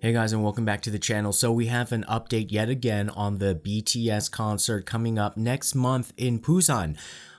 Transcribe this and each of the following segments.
Hey guys, and welcome back to the channel. So we have an update yet again on the BTS concert coming up next month in Busan.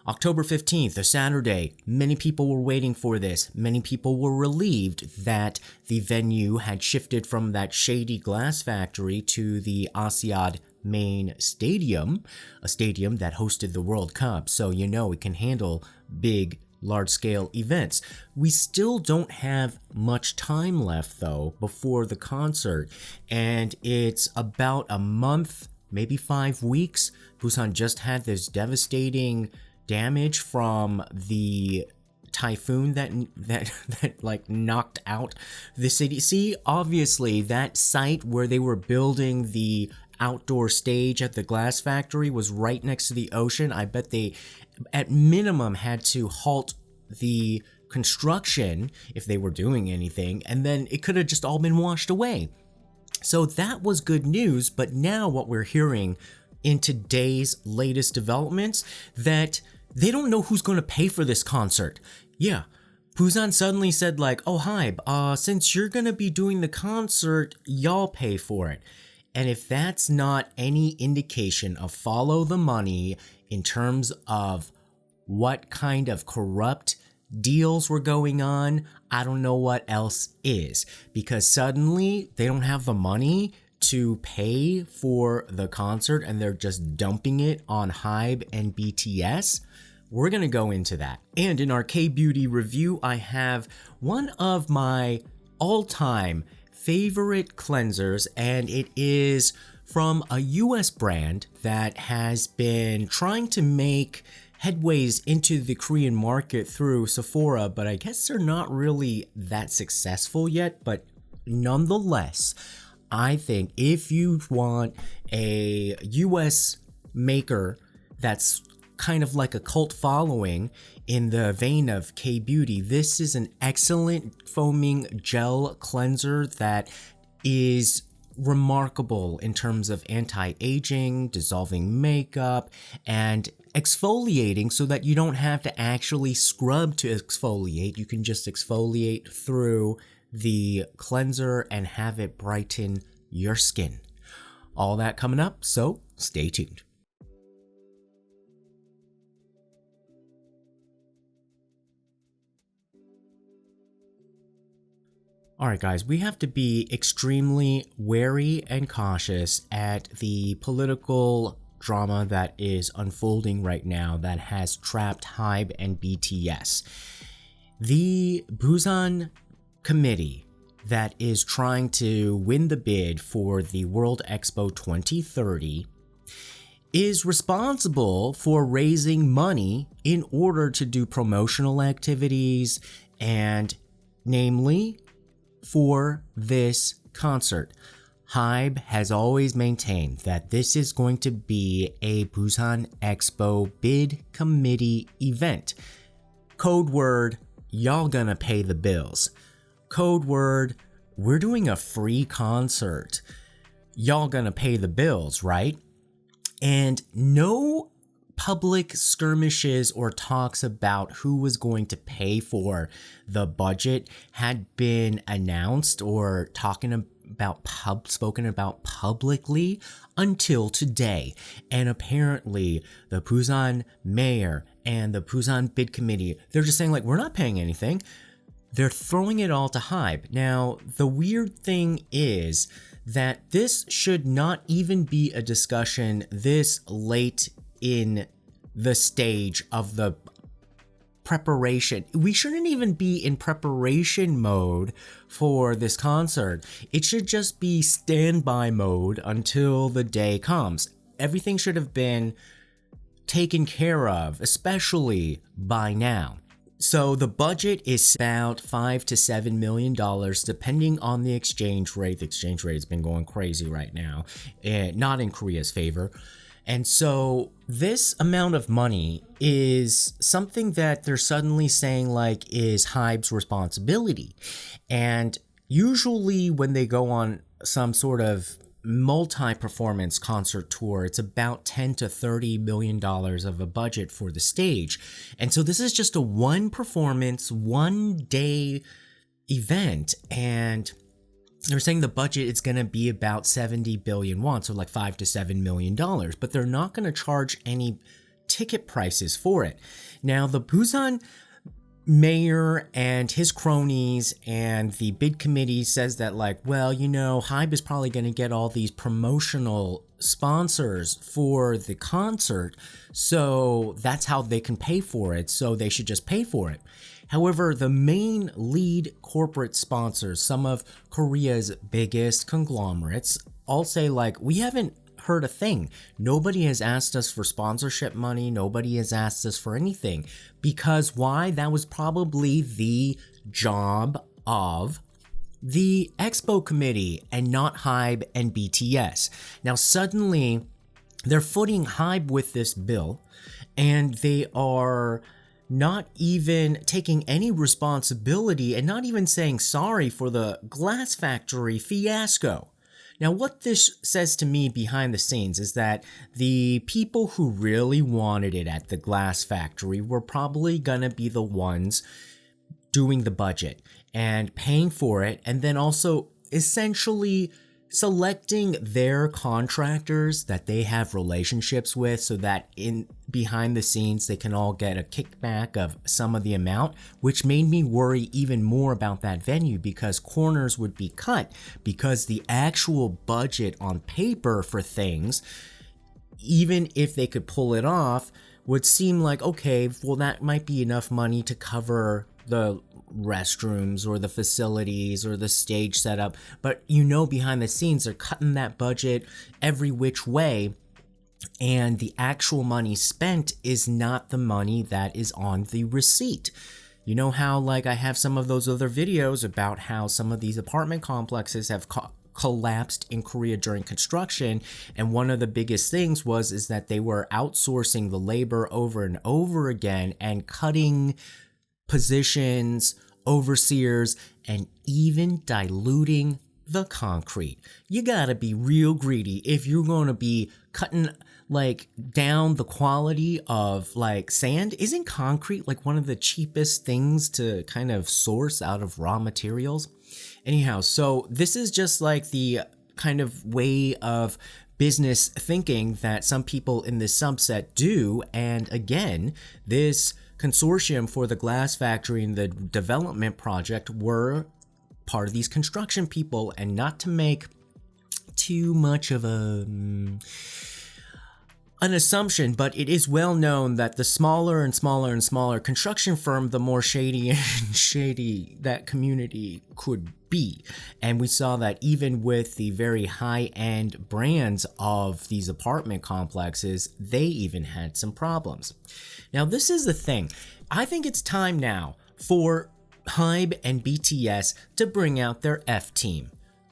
October 15th, a Saturday. Many people were waiting for this. Many people were relieved that the venue had shifted from that shady glass factory to the Asiad main stadium, a stadium that hosted the World Cup. So you know it can handle big large-scale events. We still don't have much time left though before the concert, and it's about a month, maybe 5 weeks. Busan just had this devastating damage from the typhoon that like knocked out the city. See, obviously that site where they were building the outdoor stage at the glass factory was right next to the ocean. I bet they at minimum had to halt the construction if they were doing anything, and then it could have just all been washed away. So that was good news. But now what we're hearing in today's latest developments, that they don't know who's going to pay for this concert. Yeah, Busan suddenly said like, oh Hybe, since you're going to be doing the concert, y'all pay for it. And if that's not any indication of follow the money in terms of what kind of corrupt deals were going on, I don't know what else is. Because suddenly they don't have the money to pay for the concert and they're just dumping it on Hybe and BTS. We're going to go into that. And in our K-Beauty review, I have one of my all-time favorite cleansers, and it is from a US brand that has been trying to make headways into the Korean market through Sephora, but I guess they're not really that successful yet. But nonetheless, I think if you want a US maker that's kind of like a cult following in the vein of K-Beauty, this is an excellent foaming gel cleanser that is remarkable in terms of anti-aging, dissolving makeup, and exfoliating, so that you don't have to actually scrub to exfoliate. You can just exfoliate through the cleanser and have it brighten your skin. All that coming up, so stay tuned. Alright guys, we have to be extremely wary and cautious at the political drama that is unfolding right now that has trapped Hybe and BTS. The Busan committee that is trying to win the bid for the World Expo 2030 is responsible for raising money in order to do promotional activities, and namely for this concert. Hybe has always maintained that this is going to be a Busan Expo bid committee event. Code word, y'all gonna pay the bills. Code word, we're doing a free concert. Y'all gonna pay the bills, right? And no public skirmishes or talks about who was going to pay for the budget had been announced or spoken about publicly until today. And apparently the Busan mayor and the Busan bid committee, they're just saying like, we're not paying anything. They're throwing it all to Hybe. Now, the weird thing is that this should not even be a discussion this late in the stage of the preparation. We shouldn't even be in preparation mode for this concert. It should just be standby mode until the day comes. Everything should have been taken care of, especially by now. So the budget is about $5 to $7 million, depending on the exchange rate. The exchange rate has been going crazy right now, not in Korea's favor. And so this amount of money is something that they're suddenly saying like is Hybe's responsibility. And usually when they go on some sort of multi-performance concert tour, it's about $10 to $30 million of a budget for the stage. And so this is just a one performance, one day event. And they're saying the budget is going to be about 70 billion won, so like $5 to $7 million, but they're not going to charge any ticket prices for it. Now, the Busan mayor and his cronies and the bid committee says that, like, well, Hybe is probably going to get all these promotional sponsors for the concert, so that's how they can pay for it, so they should just pay for it. However, the main lead corporate sponsors, some of Korea's biggest conglomerates, all say, like, we haven't heard a thing. Nobody has asked us for sponsorship money. Nobody has asked us for anything. Because why? That was probably the job of the Expo committee and not Hybe and BTS. Now, suddenly, they're footing Hybe with this bill, and they are not even taking any responsibility and not even saying sorry for the glass factory fiasco. Now, what this says to me behind the scenes is that the people who really wanted it at the glass factory were probably gonna be the ones doing the budget and paying for it, and then also essentially selecting their contractors that they have relationships with so that in behind the scenes they can all get a kickback of some of the amount, which made me worry even more about that venue because corners would be cut because the actual budget on paper for things, even if they could pull it off, would seem like, okay, well, that might be enough money to cover the restrooms or the facilities or the stage setup, but behind the scenes they're cutting that budget every which way, and the actual money spent is not the money that is on the receipt. You know how, like, I have some of those other videos about how some of these apartment complexes have collapsed in Korea during construction, and one of the biggest things is that they were outsourcing the labor over and over again and cutting positions, overseers, and even diluting the concrete. You gotta be real greedy if you're gonna be cutting like down the quality of like sand. Isn't concrete like one of the cheapest things to kind of source out of raw materials? Anyhow, so this is just like the kind of way of business thinking that some people in this subset do, and again, this consortium for the glass factory and the development project were part of these construction people, and not to make too much of an assumption, but it is well known that the smaller and smaller and smaller construction firm, the more shady and shady that community could be. And we saw that even with the very high-end brands of these apartment complexes, they even had some problems. Now, this is the thing. I think it's time now for Hybe and BTS to bring out their F team.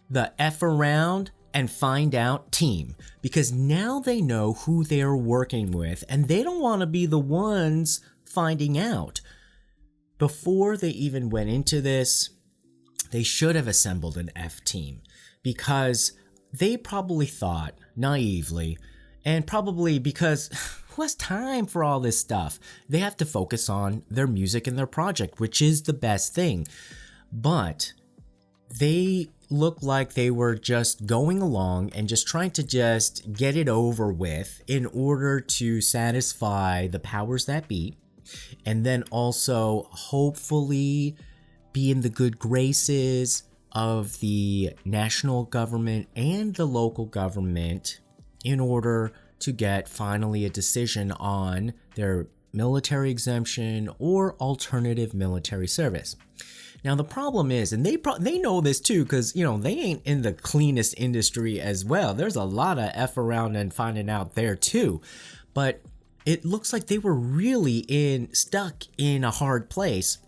The F around and find out team. Because now they know who they're working with, and they don't want to be the ones finding out. Before they even went into this, they should have assembled an F team. Because they probably thought, naively, and probably because who has time for all this stuff? They have to focus on their music and their project, which is the best thing. But they look like they were just going along and just trying to just get it over with in order to satisfy the powers that be, and then also hopefully be in the good graces of the national government and the local government in order to get finally a decision on their military exemption or alternative military service. Now the problem is, and they know this too, because they ain't in the cleanest industry as well. There's a lot of F around and finding out there too, but it looks like they were really stuck in a hard place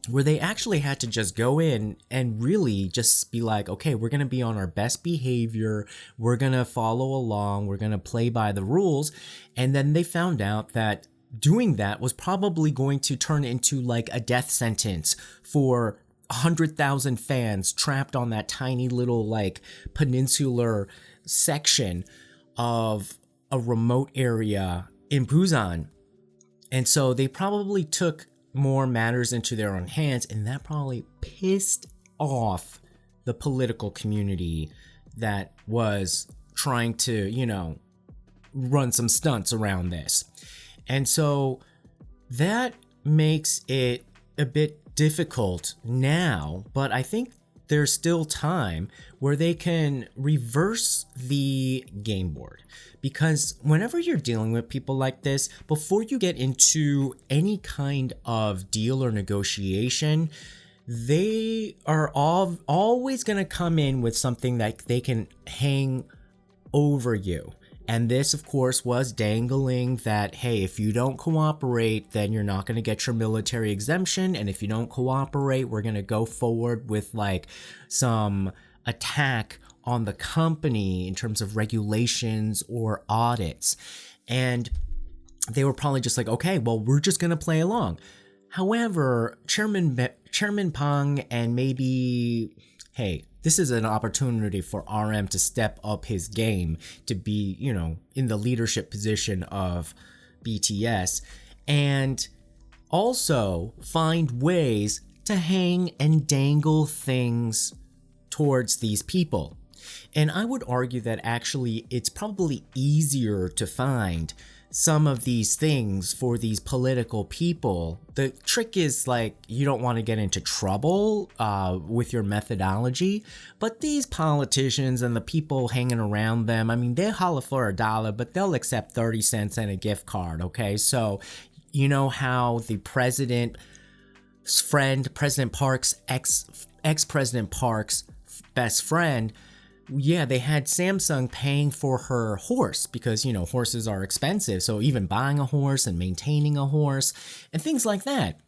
where they actually had to just go in and really just be like, okay, we're going to be on our best behavior, we're going to follow along, we're going to play by the rules. And then they found out that doing that was probably going to turn into like a death sentence for 100,000 fans trapped on that tiny little like peninsular section of a remote area in Busan. And so they probably took more matters into their own hands, and that probably pissed off the political community that was trying to, run some stunts around this. And so that makes it a bit difficult now, but I think there's still time where they can reverse the game board. Because whenever you're dealing with people like this, before you get into any kind of deal or negotiation, they are always going to come in with something that they can hang over you. And this, of course, was dangling that, hey, if you don't cooperate, then you're not going to get your military exemption. And if you don't cooperate, we're going to go forward with like some attack on the company in terms of regulations or audits. And they were probably just like, okay, well, we're just going to play along. However, Chairman Pang and maybe, hey, this is an opportunity for RM to step up his game to be, in the leadership position of BTS and also find ways to hang and dangle things towards these people. And I would argue that actually it's probably easier to find some of these things for these political people. The trick is like you don't want to get into trouble with your methodology, but these politicians and the people hanging around them, I mean, they holler for $1, but they'll accept 30 cents and a gift card, okay? So you know how the president's friend, President Park's ex-President Park's best friend, yeah, they had Samsung paying for her horse because, horses are expensive. So even buying a horse and maintaining a horse and things like that.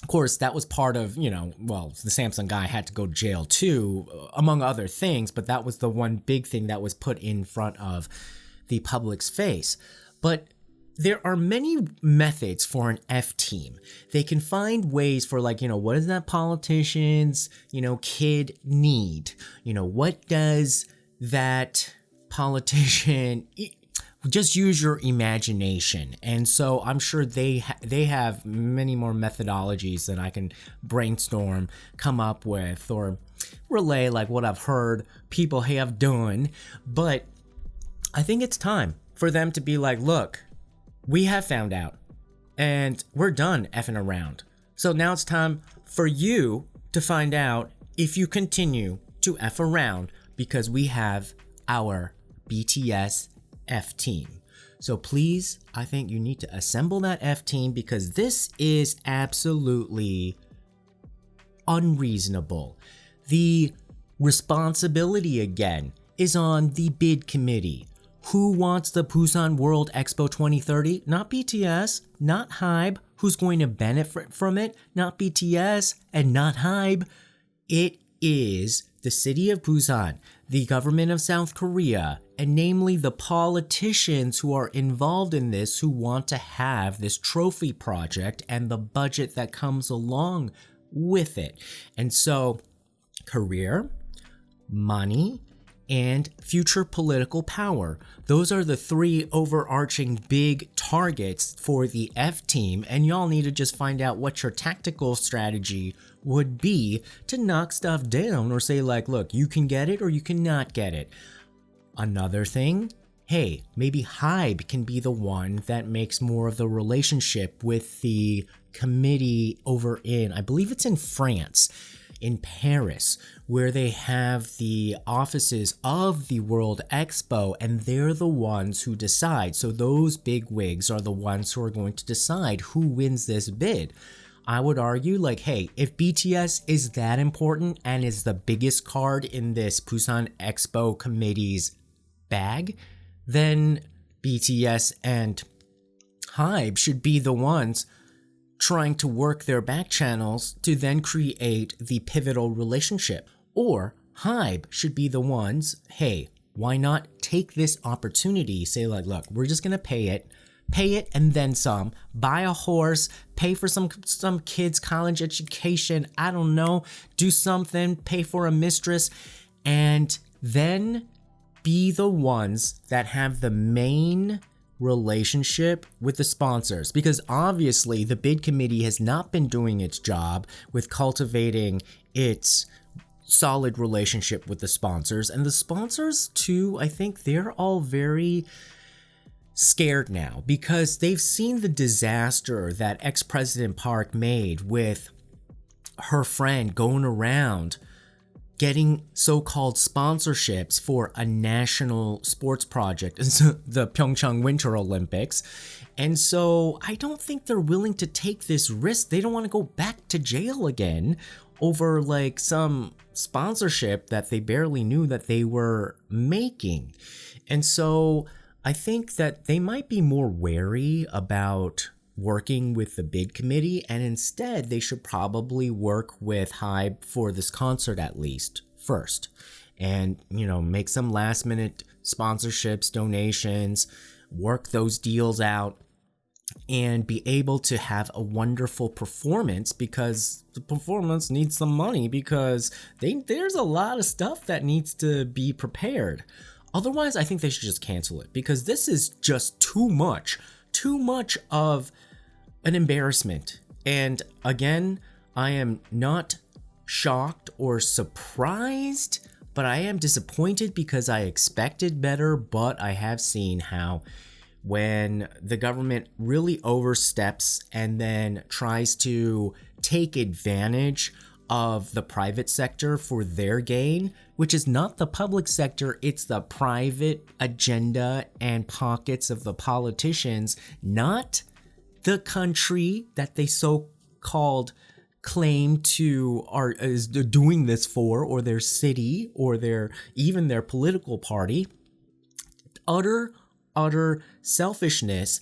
Of course, that was part of, the Samsung guy had to go to jail too, among other things. But that was the one big thing that was put in front of the public's face. But there are many methods for an F team. They can find ways for like, what does that politician's, kid need? What does that politician, just use your imagination. And so I'm sure they have many more methodologies that I can brainstorm, come up with, or relay like what I've heard people have done. But I think it's time for them to be like, look, we have found out, and we're done effing around. So now it's time for you to find out if you continue to F around, because we have our BTS F team. So please, I think you need to assemble that F team, because this is absolutely unreasonable. The responsibility again is on the bid committee. Who wants the Busan World Expo 2030? Not BTS, not Hybe. Who's going to benefit from it? Not BTS and not Hybe. It is the city of Busan, the government of South Korea, and namely the politicians who are involved in this, who want to have this trophy project and the budget that comes along with it. And so, career, money, and future political power. Those are the three overarching big targets for the F team, and y'all need to just find out what your tactical strategy would be to knock stuff down or say like, look, you can get it or you cannot get it. Another thing, hey, maybe Hybe can be the one that makes more of the relationship with the committee over in, I believe it's in France, in Paris, where they have the offices of the World Expo, and they're the ones who decide. So those big wigs are the ones who are going to decide who wins this bid. I would argue like, hey, if BTS is that important and is the biggest card in this Busan Expo committee's bag, then BTS and Hybe should be the ones trying to work their back channels to then create the pivotal relationship. Or Hybe should be the ones, hey, why not take this opportunity, say like, look, we're just gonna pay it and then some, buy a horse, pay for some kids' college education, I don't know, do something, pay for a mistress, and then be the ones that have the main relationship with the sponsors, because obviously the bid committee has not been doing its job with cultivating its solid relationship with the sponsors, and the sponsors too, I think they're all very scared now because they've seen the disaster that ex-President Park made with her friend going around getting so-called sponsorships for a national sports project, the Pyeongchang Winter Olympics. And so I don't think they're willing to take this risk. They don't want to go back to jail again over like some sponsorship that they barely knew that they were making. And so I think that they might be more wary about working with the bid committee, and instead they should probably work with Hybe for this concert at least first, and make some last minute sponsorships, donations, work those deals out, and be able to have a wonderful performance, because the performance needs some money, because there's a lot of stuff that needs to be prepared. Otherwise, I think they should just cancel it, because this is just too much of an embarrassment. And again, I am not shocked or surprised, but I am disappointed because I expected better. But I have seen how when the government really oversteps and then tries to take advantage of the private sector for their gain, which is not the public sector, it's the private agenda and pockets of the politicians, not the country that they so-called claim to is doing this for, or their city, or even their political party. Utter selfishness.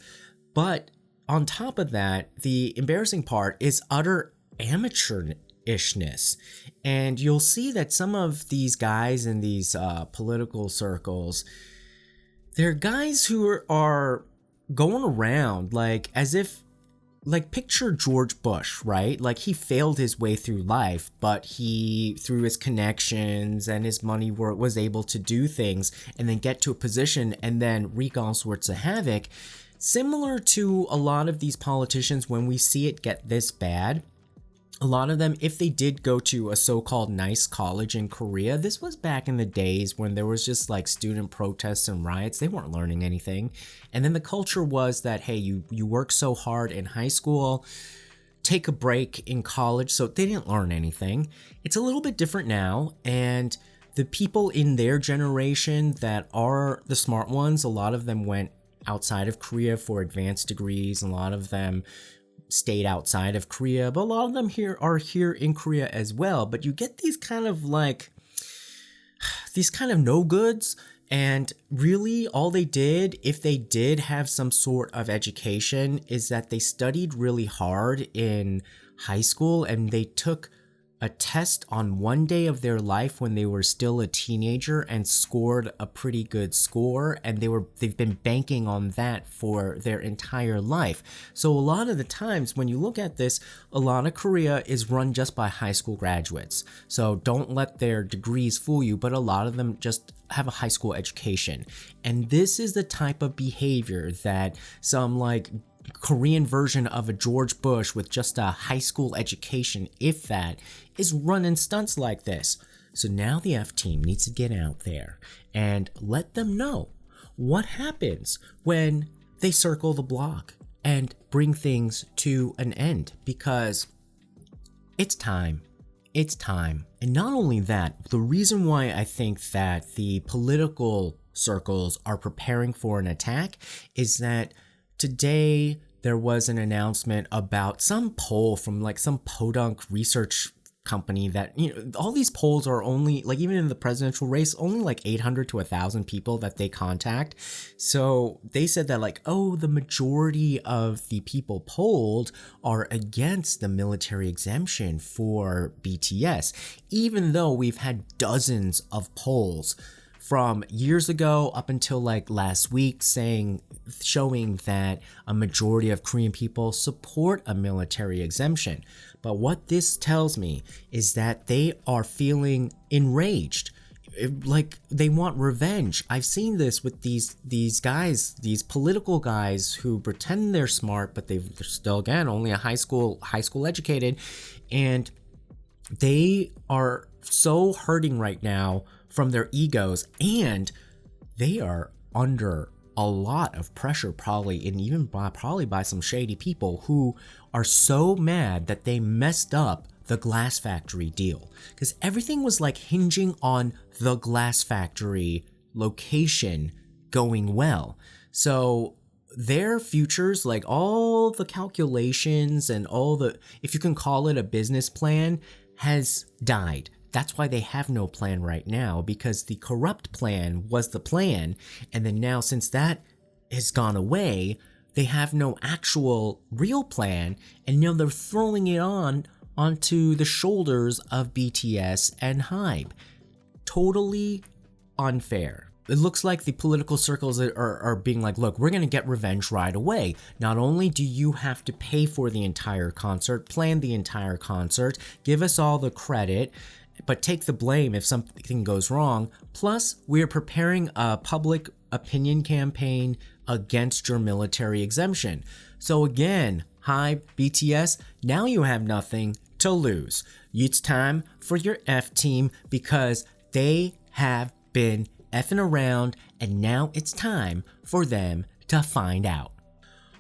But on top of that, the embarrassing part is utter amateurishness. And you'll see that some of these guys in these political circles, they're guys who are going around like as if, like, picture George Bush, right? Like, he failed his way through life, but he, through his connections and his money, was able to do things and then get to a position and then wreak all sorts of havoc. Similar to a lot of these politicians, when we see it get this bad, a lot of them, if they did go to a so-called nice college in Korea, this was back in the days when there was just like student protests and riots. They weren't learning anything. And then the culture was that, hey, you work so hard in high school, take a break in college. So they didn't learn anything. It's a little bit different now. And the people in their generation that are the smart ones, a lot of them went outside of Korea for advanced degrees. A lot of them stayed outside of Korea, but a lot of them are here in Korea as well. But you get these kind of no goods, and really all they did, if they did have some sort of education, is that they studied really hard in high school and they took a test on one day of their life when they were still a teenager and scored a pretty good score, and they've been banking on that for their entire life. So a lot of the times when you look at this, a lot of Korea is run just by high school graduates. So don't let their degrees fool you, but a lot of them just have a high school education. And this is the type of behavior that some Korean version of a George Bush with just a high school education, if that, is running stunts like this. So now the F team needs to get out there and let them know what happens when they circle the block and bring things to an end, because it's time. It's time. And not only that, the reason why I think that the political circles are preparing for an attack is that today there was an announcement about some poll from some podunk research company that, all these polls are only, even in the presidential race, only 800 to 1,000 people that they contact. So they said that the majority of the people polled are against the military exemption for BTS, even though we've had dozens of polls from years ago up until last week showing that a majority of Korean people support a military exemption. But what this tells me is that they are feeling enraged. They want revenge. I've seen this with these guys, these political guys who pretend they're smart, but they're still, again, only a high school educated. And They are so hurting right now from their egos, and they are under a lot of pressure, probably, and even probably by some shady people who are so mad that they messed up the glass factory deal, because everything was like hinging on the glass factory location going well. So their futures, like all the calculations and all the, if you can call it a business plan, has died. That's why they have no plan right now, because the corrupt plan was the plan, and then now since that has gone away, they have no actual real plan, and now they're throwing it onto the shoulders of BTS and Hybe. Totally unfair. It looks like the political circles are being like, look, we're going to get revenge right away. Not only do you have to pay for the entire concert, plan the entire concert, give us all the credit, but take the blame if something goes wrong. Plus, we're preparing a public opinion campaign against your military exemption. So again, hi BTS, now you have nothing to lose. It's time for your F team, because they have been effing around, and now it's time for them to find out.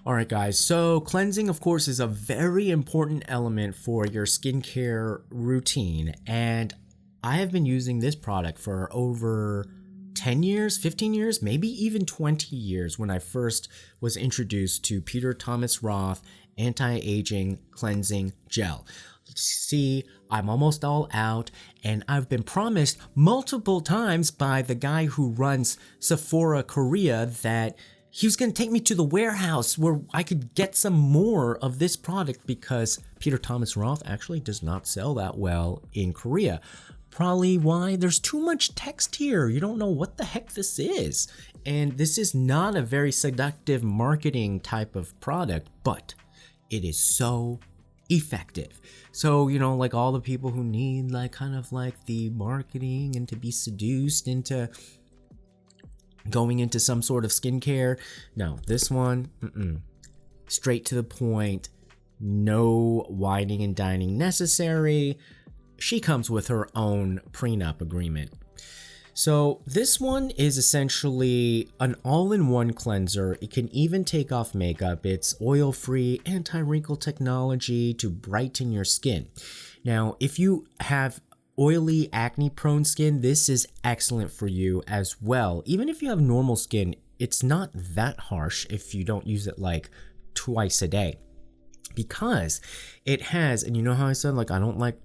Alright guys, so cleansing of course is a very important element for your skincare routine, and I have been using this product for over 10 years, 15 years, maybe even 20 years when I first was introduced to Peter Thomas Roth Anti-Aging Cleansing Gel. See, I'm almost all out, and I've been promised multiple times by the guy who runs Sephora Korea that he was going to take me to the warehouse where I could get some more of this product, because Peter Thomas Roth actually does not sell that well in Korea. Probably why there's too much text here. You don't know what the heck this is. And this is not a very seductive marketing type of product, but it is so effective. So, you know, like all the people who need like kind of like the marketing and to be seduced into going into some sort of skincare. No, this one, straight to the point, no whining and dining necessary. She comes with her own prenup agreement. So this one is essentially an all-in-one cleanser. It can even take off makeup. It's oil-free, anti-wrinkle technology to brighten your skin. Now, if you have oily, acne-prone skin, this is excellent for you as well. Even if you have normal skin, it's not that harsh if you don't use it like twice a day. Because it has, and you know how I said, like, I don't like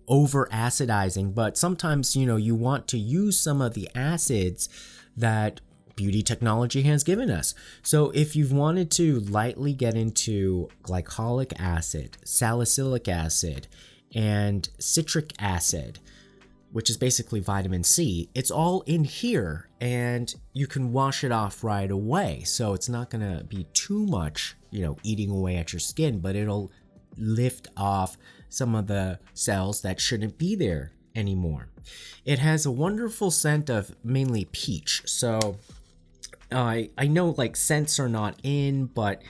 over acidizing, but sometimes, you know, you want to use some of the acids that beauty technology has given us. So if you've wanted to lightly get into glycolic acid, salicylic acid, and citric acid, which is basically vitamin C, it's all in here, and you can wash it off right away. So it's not gonna be too much, you know, eating away at your skin, but it'll lift off some of the cells that shouldn't be there anymore. It has a wonderful scent of mainly peach. So I know like scents are not in, but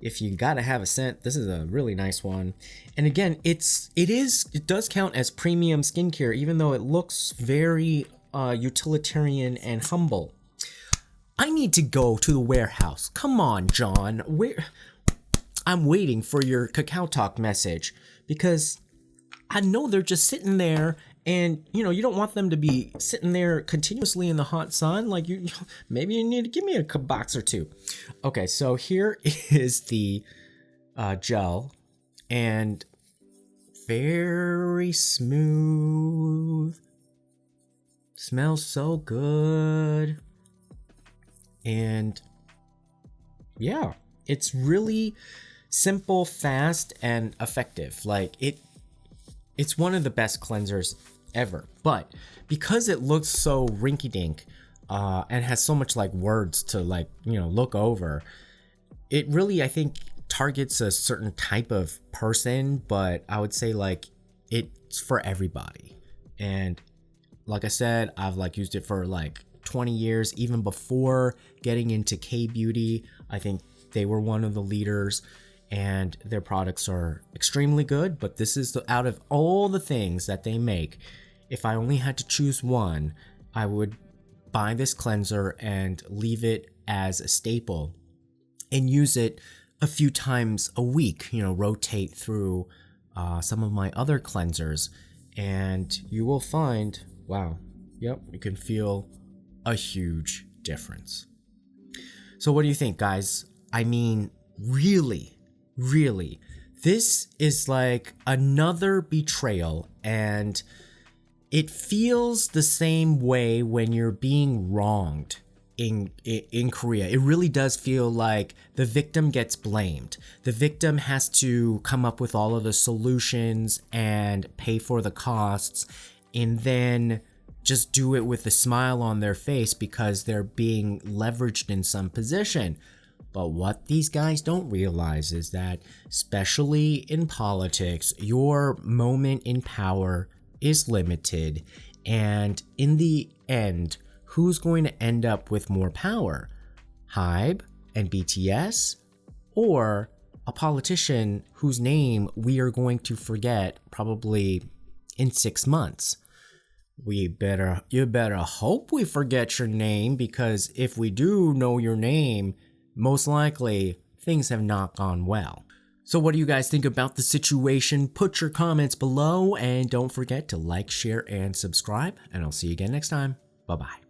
if you gotta have a scent, this is a really nice one. And again, it does count as premium skincare, even though it looks very utilitarian and humble. I need to go to the warehouse. Come on, John. I'm waiting for your Kakao Talk message, because I know they're just sitting there, and you know, you don't want them to be sitting there continuously in the hot sun. Like, maybe you need to give me a box or two. Okay, so here is the gel, and very smooth, smells so good, and yeah, it's really simple, fast, and effective. Like it's one of the best cleansers ever. But because it looks so rinky-dink and has so much like words to like, you know, look over, it really, I think, targets a certain type of person. But I would say like it's for everybody. And like I said, I've like used it for like 20 years, even before getting into K-beauty. I think they were one of the leaders. and their products are extremely good, but this is out of all the things that they make, if I only had to choose one, I would buy this cleanser and leave it as a staple and use it a few times a week, rotate through some of my other cleansers, and you will find, wow, yep, you can feel a huge difference. So what do you think, guys? I mean, really, this is like another betrayal, and it feels the same way when you're being wronged in Korea. It really does feel like the victim gets blamed. The victim has to come up with all of the solutions and pay for the costs, and then just do it with a smile on their face because they're being leveraged in some position. But what these guys don't realize is that, especially in politics, your moment in power is limited, and in the end, who's going to end up with more power? Hybe and BTS, or a politician whose name we are going to forget probably in 6 months? You better hope we forget your name, because if we do know your name, most likely things have not gone well. So what do you guys think about the situation? Put your comments below, and don't forget to like, share, and subscribe, and I'll see you again next time. Bye-bye.